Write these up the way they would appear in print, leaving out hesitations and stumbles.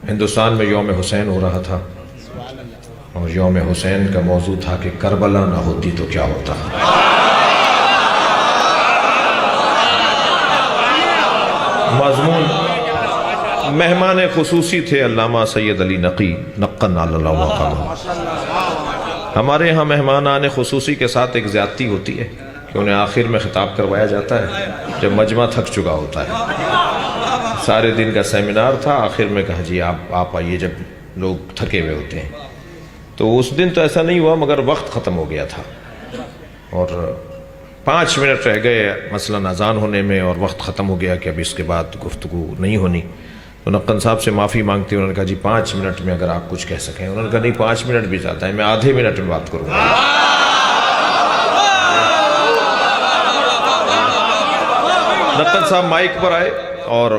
ہندوستان میں یوم حسین ہو رہا تھا اور یوم حسین کا موضوع تھا کہ کربلا نہ ہوتی تو کیا ہوتا۔ مضمون مہمان خصوصی تھے علامہ سید علی نقی نقن اللہ وقامہ۔ ہمارے یہاں مہمان خصوصی کے ساتھ ایک زیادتی ہوتی ہے کہ انہیں آخر میں خطاب کروایا جاتا ہے جب مجمع تھک چکا ہوتا ہے۔ سارے دن کا سیمینار تھا، آخر میں کہا جی آپ آئیے جب لوگ تھکے ہوئے ہوتے ہیں۔ تو اس دن تو ایسا نہیں ہوا مگر وقت ختم ہو گیا تھا اور 5 منٹ رہ گئے مثلاً اذان ہونے میں اور وقت ختم ہو گیا کہ اب اس کے بعد گفتگو نہیں ہونی۔ تو نقن صاحب سے معافی مانگتے انہوں نے کہا جی 5 منٹ میں اگر آپ کچھ کہہ سکیں۔ انہوں نے کہا نہیں 5 منٹ بھی زیادہ ہے، میں آدھے منٹ میں بات کروں گا۔ نقن صاحب مائک پر آئے اور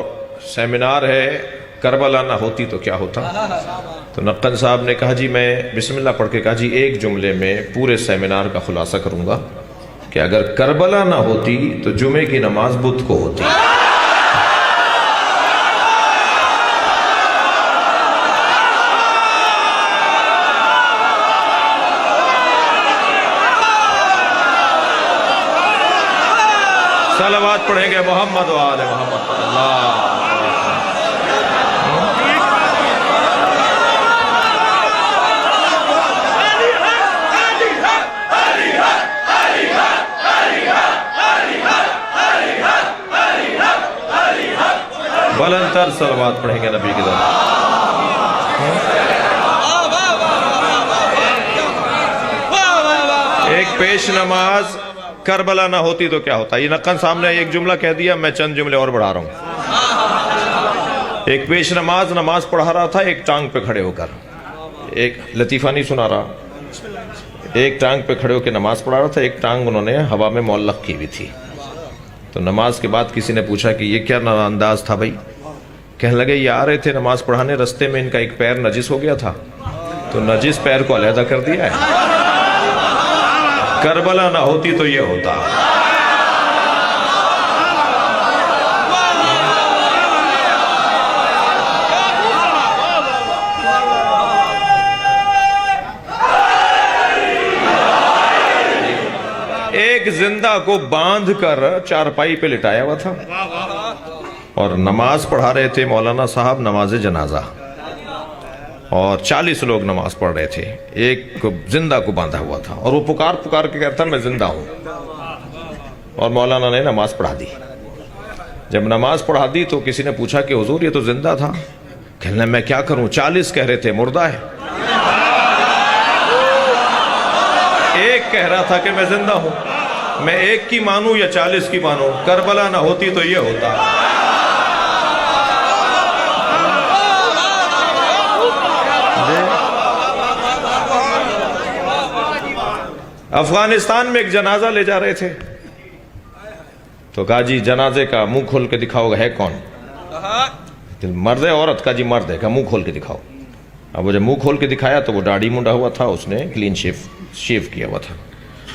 سیمینار ہے کربلا نہ ہوتی تو کیا ہوتا۔ تو نقن صاحب نے کہا جی میں بسم اللہ پڑھ کے کہا جی ایک جملے میں پورے سیمینار کا خلاصہ کروں گا کہ اگر کربلا نہ ہوتی تو جمعے کی نماز بدھ کو ہوتی۔ صلوات پڑھیں گے محمد و آل محمد اللہ۔ بلند تر صلوات پڑھیں گے نبی کی طرف۔ ایک پیش نماز کربلا نہ ہوتی تو کیا ہوتا۔ یہ نقن صاحب نے ایک جملہ کہہ دیا، میں چند جملے اور بڑھا رہا ہوں۔ ایک پیش نماز پڑھا رہا تھا ایک ٹانگ پہ کھڑے ہو کر، ایک لطیفہ نہیں سنا رہا، ایک ٹانگ پہ کھڑے ہو کے نماز پڑھا رہا تھا، ایک ٹانگ انہوں نے ہوا میں معلق کی ہوئی تھی۔ تو نماز کے بعد کسی نے پوچھا کہ یہ کیا انداز تھا بھائی؟ کہنے لگے یہ آ رہے تھے نماز پڑھانے، رستے میں ان کا ایک پیر نجس ہو گیا تھا تو نجس پیر کو علیحدہ کر دیا ہے۔ کربلا نہ ہوتی تو یہ ہوتا۔ ایک زندہ کو باندھ کر چارپائی پہ لٹایا ہوا تھا اور نماز پڑھا رہے تھے مولانا صاحب نماز جنازہ، اور 40 لوگ نماز پڑھ رہے تھے، ایک زندہ کو باندھا ہوا تھا اور وہ پکار کے کہتا میں زندہ ہوں، اور مولانا نے نماز پڑھا دی۔ جب نماز پڑھا دی تو کسی نے پوچھا کہ حضور یہ تو زندہ تھا۔ کہنے میں کیا کروں، 40 کہہ رہے تھے مردہ ہے، ایک کہہ رہا تھا کہ میں زندہ ہوں، میں ایک کی مانوں یا 40 کی مانوں؟ کربلا نہ ہوتی تو یہ ہوتا۔ افغانستان میں ایک جنازہ لے جا رہے تھے تو کہا جی جنازے کا منہ کھول کے دکھاؤ گا، ہے کون؟ مرد ہے عورت؟ کا جی مرد ہے، کا منہ کھول کے دکھاؤ۔ اب وہ جب منہ کھول کے دکھایا تو وہ داڑھی منڈا ہوا تھا، اس نے کلین شیو کیا ہوا تھا۔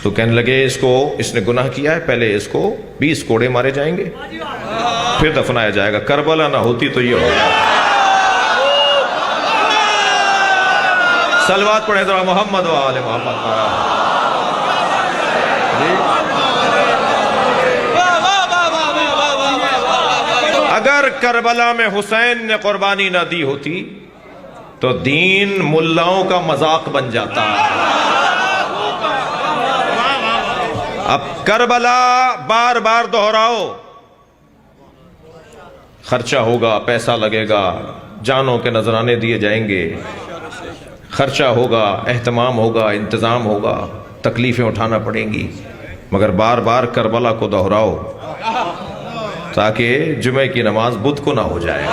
تو کہنے لگے اس نے گناہ کیا ہے، پہلے اس کو 20 کوڑے مارے جائیں گے پھر دفنایا جائے گا۔ کربلا نہ ہوتی تو یہ ہوگا۔ صلوات پڑھیں ذرا محمد و آل محمد۔ اگر کربلا میں حسین نے قربانی نہ دی ہوتی تو دین ملاؤں کا مذاق بن جاتا۔ اب کربلا بار بار دہراؤ، خرچہ ہوگا، پیسہ لگے گا، جانوں کے نذرانے دیے جائیں گے، خرچہ ہوگا، اہتمام ہوگا، انتظام ہوگا، تکلیفیں اٹھانا پڑیں گی، مگر بار بار کربلا کو دہراؤ تاکہ جمعے کی نماز بدھ کو نہ ہو جائے۔